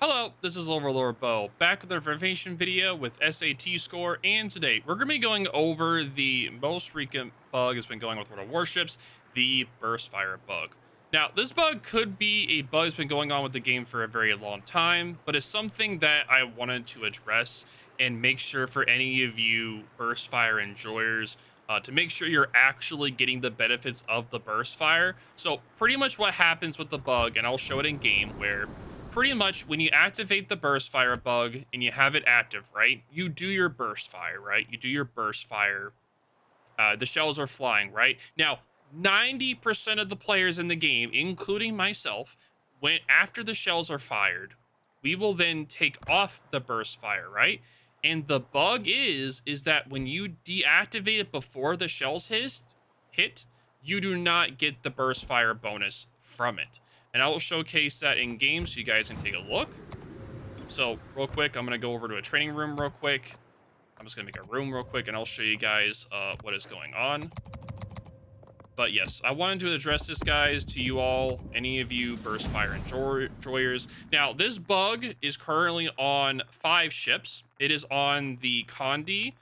Hello, this is Overlord Bo, back with our information video with SAT score, and today we're going to be going over the most frequent bug that's been going on with World of Warships, the burst fire bug. Now, this bug could be a bug that's been going on with the game for a very long time, but it's something that I wanted to address and make sure for any of you burst fire enjoyers to make sure you're actually getting the benefits of the burst fire. So pretty much what happens with the bug, and I'll show it in game, where pretty much when you activate the burst fire bug and you have it active, right? You do your burst fire, right? You do your burst fire. The shells are flying, right? Now, 90% of the players in the game, including myself, when after the shells are fired, we will then take off the burst fire, right? And the bug is that when you deactivate it before the shells hit, you do not get the burst fire bonus from it. And I will showcase that in game so you guys can take a look. So real quick, I'm going to go over to a training room real quick. I'm just going to make a room real quick and I'll show you guys what is going on. But yes, I wanted to address this, guys, to you all, any of you burst fire enjoyers. Now, this bug is currently on 5 ships. It is on the Conde,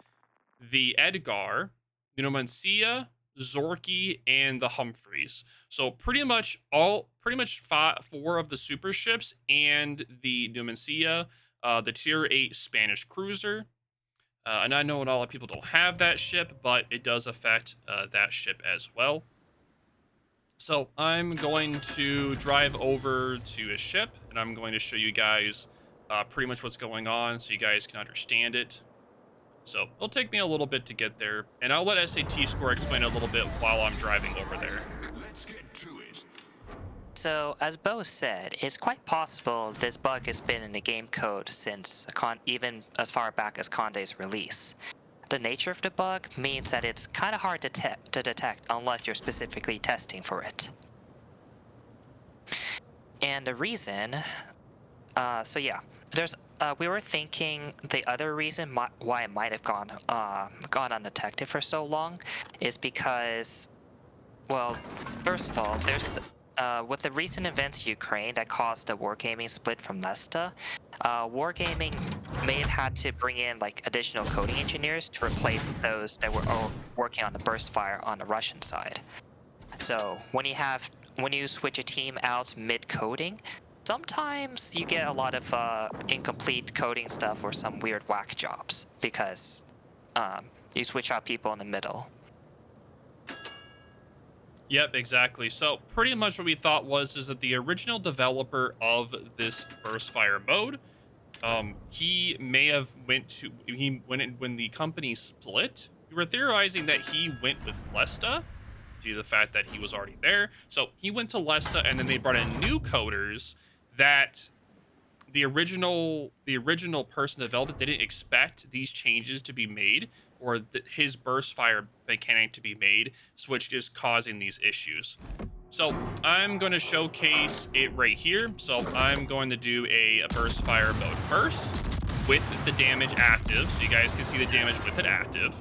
the Edgar, Numancia, Zorkiy, and the Humphreys. So pretty much 4 of the super ships and the Numancia, the tier 8 Spanish cruiser. And I know a lot of people don't have that ship, but it does affect that ship as well. So I'm going to drive over to a ship, and I'm going to show you guys pretty much what's going on so you guys can understand it. So it'll take me a little bit to get there, and I'll let SAT score explain a little bit while I'm driving over there. Let's get to it. So, as Bo said, it's quite possible this bug has been in the game code since even as far back as Conde's release. The nature of the bug means that it's kind of hard to detect unless you're specifically testing for it. And the reason, we were thinking the other reason why it might have gone undetected for so long is because, well, first of all, with the recent events in Ukraine that caused the Wargaming split from Lesta, Wargaming may have had to bring in like additional coding engineers to replace those that were working on the burst fire on the Russian side. So when you switch a team out mid-coding, sometimes you get a lot of incomplete coding stuff or some weird whack jobs because you switch out people in the middle. Yep, exactly. So pretty much what we thought is that the original developer of this burst fire mode, he may have when the company split, we were theorizing that he went with Lesta due to the fact that he was already there. So he went to Lesta, and then they brought in new coders that the original person that developed it didn't expect these changes to be made, or his burst fire mechanic to be made, which is causing these issues. So I'm going to showcase it right here. So I'm going to do a burst fire mode first with the damage active, so you guys can see the damage with it active.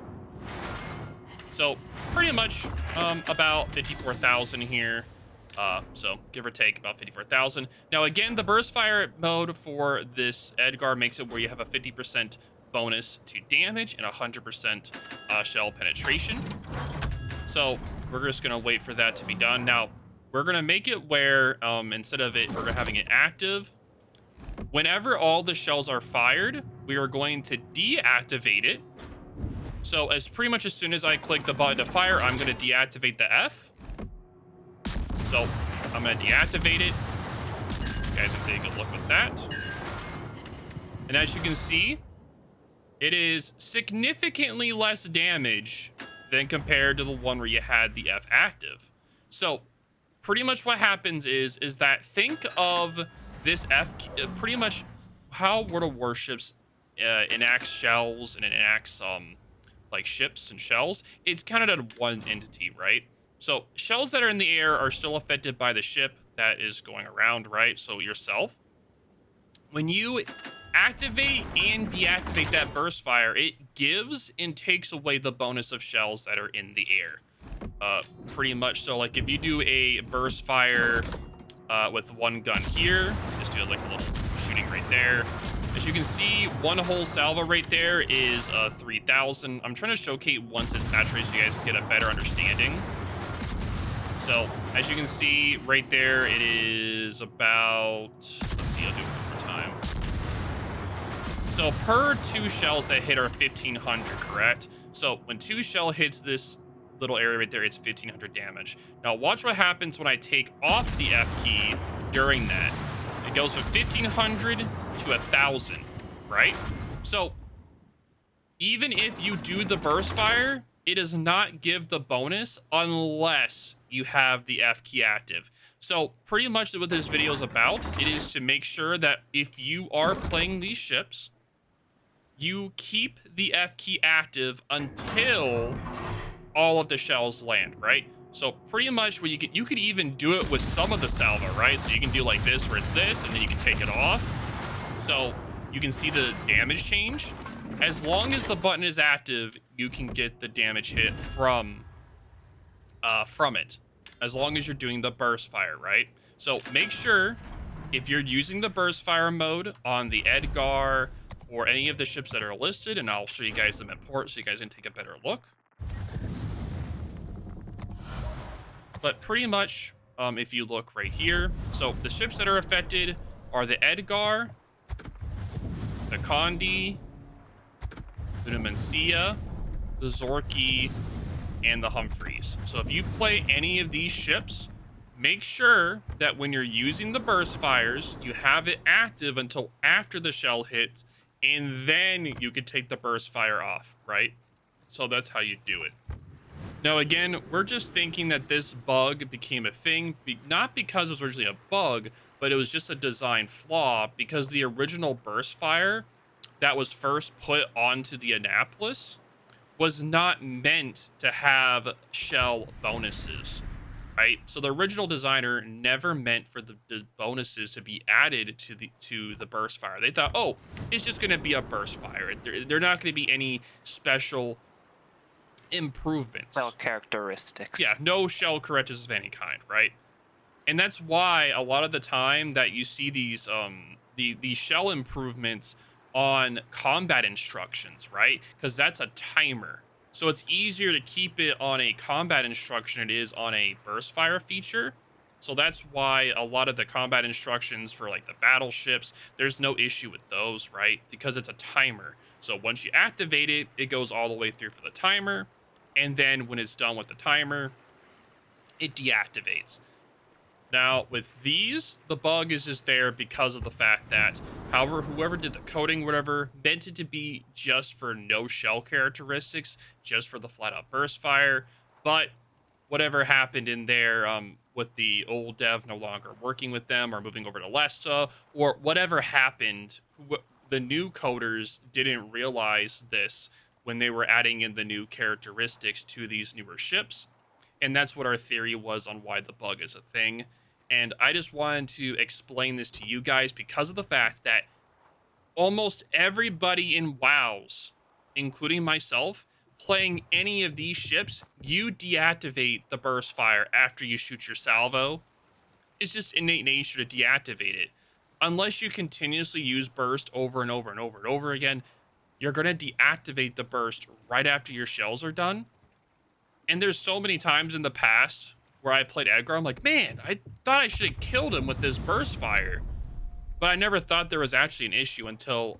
So pretty much about 54,000 here. So give or take about 54,000. Now again, the burst fire mode for this Edgar makes it where you have a 50% bonus to damage and 100% shell penetration. So we're just gonna wait for that to be done. Now we're gonna make it where instead of we're having it active, whenever all the shells are fired, we are going to deactivate it. So pretty much as soon as I click the button to fire, I'm gonna deactivate the F. So I'm gonna deactivate it. You guys can take a look with that. And as you can see, it is significantly less damage than compared to the one where you had the F active. So pretty much what happens is that think of this F, pretty much how World of Warships enacts shells and it enacts like ships and shells. It's counted as one entity, right? So shells that are in the air are still affected by the ship that is going around, right? So yourself. When you activate and deactivate that burst fire, it gives and takes away the bonus of shells that are in the air. Pretty much. So like if you do a burst fire with one gun here, just do like a little shooting right there. As you can see, one whole salvo right there is 3,000. I'm trying to showcase once it's saturated so you guys can get a better understanding. So, as you can see right there, it is about, let's see, I'll do it one more time. So per 2 shells that hit are 1,500, correct? So when 2 shell hits this little area right there, it's 1,500 damage. Now watch what happens when I take off the F key during that. It goes from 1,500 to 1,000, right? So even if you do the burst fire, it does not give the bonus unless you have the F key active. So pretty much what this video is about, it is to make sure that if you are playing these ships, you keep the F key active until all of the shells land, right? So pretty much what you could even do it with some of the salvo, right? So you can do like this where it's this, and then you can take it off. So you can see the damage change. As long as the button is active, you can get the damage hit from it. As long as you're doing the burst fire, right? So make sure if you're using the burst fire mode on the Edgar or any of the ships that are listed, and I'll show you guys them at port so you guys can take a better look. But pretty much, if you look right here, so the ships that are affected are the Edgar, the Conde, the Numancia, the Zorkiy, and the Humphreys. So if you play any of these ships, make sure that when you're using the burst fires, you have it active until after the shell hits, and then you can take the burst fire off, right? So that's how you do it. Now, again, we're just thinking that this bug became a thing, not because it was originally a bug, but it was just a design flaw, because the original burst fire that was first put onto the Annapolis was not meant to have shell bonuses, right? So the original designer never meant for the bonuses to be added to the burst fire. They thought, oh, it's just going to be a burst fire. They're not going to be any special improvements. Well, characteristics. Yeah, no shell correctors of any kind, right? And that's why a lot of the time that you see these these shell improvements on combat instructions, right? Because that's a timer. So it's easier to keep it on a combat instruction than it is on a burst fire feature. So that's why a lot of the combat instructions for like the battleships, there's no issue with those, right? Because it's a timer. So once you activate it, it goes all the way through for the timer. And then when it's done with the timer, it deactivates. Now, with these, the bug is just there because of the fact that, however, whoever did the coding, whatever, meant it to be just for no shell characteristics, just for the flat-out burst fire. But whatever happened in there with the old dev no longer working with them or moving over to Lesta, or whatever happened, the new coders didn't realize this when they were adding in the new characteristics to these newer ships. And that's what our theory was on why the bug is a thing. And I just wanted to explain this to you guys because of the fact that almost everybody in WoWs, including myself, playing any of these ships, you deactivate the burst fire after you shoot your salvo. It's just innate nature to deactivate it. Unless you continuously use burst over and over and over and over again, you're going to deactivate the burst right after your shells are done. And there's so many times in the past where I played Edgar, I'm like, man, I thought I should have killed him with this burst fire. But I never thought there was actually an issue until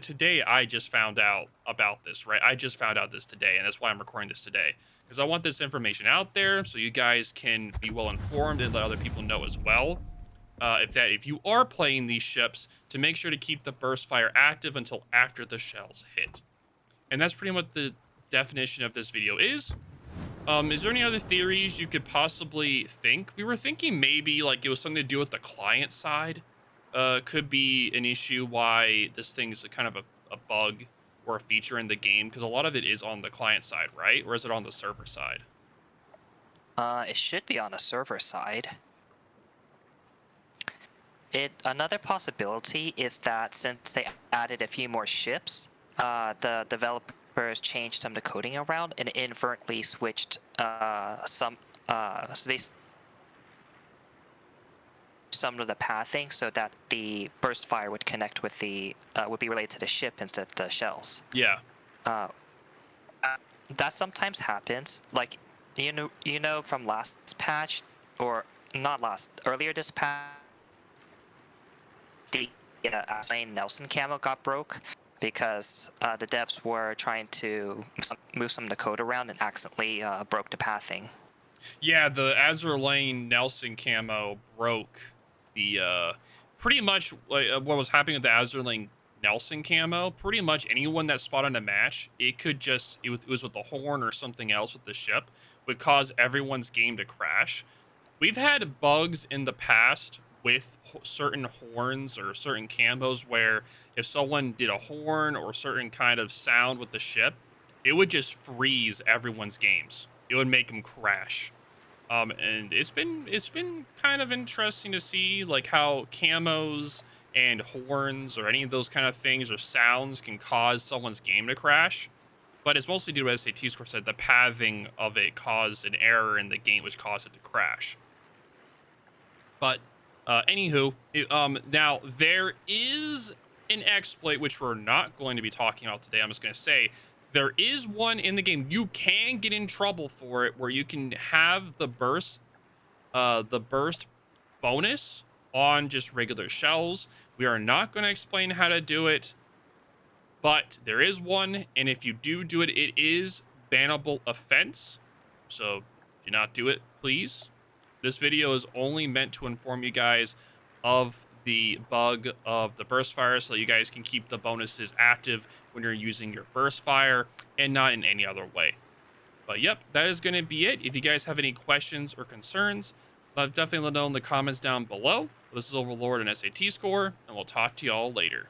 today I just found out about this, right? I just found out this today, and that's why I'm recording this today. Because I want this information out there so you guys can be well informed and let other people know as well. If you are playing these ships, to make sure to keep the burst fire active until after the shells hit. And that's pretty much the definition of this video is. Is there any other theories you could possibly think? We were thinking maybe like it was something to do with the client side. Could be an issue why this thing's a kind of a bug or a feature in the game, because a lot of it is on the client side, right? Or is it on the server side? It should be on the server side. Another possibility is that since they added a few more ships, the developers changed some of the coding around and inadvertently switched some. So some of the pathing so that the burst fire would connect with the would be related to the ship instead of the shells. Yeah. Uh, uh, that sometimes happens. Like you know from last patch or not last earlier this patch, the Asane Nelson camo got broke because the devs were trying to move some of the code around and accidentally broke the pathing. Yeah, the Azur Lane Nelson camo broke the pretty much like what was happening with the Azur Lane Nelson camo. Pretty much anyone that spawned on a match, it could just it was with the horn or something else with the ship would cause everyone's game to crash. We've had bugs in the past with certain horns or certain camos where if someone did a horn or certain kind of sound with the ship, it would just freeze everyone's games. It would make them crash. And it's been kind of interesting to see like how camos and horns or any of those kind of things or sounds can cause someone's game to crash. But it's mostly due to, as SAT score said, the pathing of it caused an error in the game, which caused it to crash. But anywho, now there is an exploit which we're not going to be talking about today. I'm just going to say there is one in the game you can get in trouble for it, where you can have the burst bonus on just regular shells. We are not going to explain how to do it, but there is one, and if you do it, it is bannable offense. So do not do it, please. This video is only meant to inform you guys of the bug of the burst fire so you guys can keep the bonuses active when you're using your burst fire and not in any other way. But yep, that is going to be it. If you guys have any questions or concerns, definitely let me know in the comments down below. This is Overlord and SAT Score, and we'll talk to y'all later.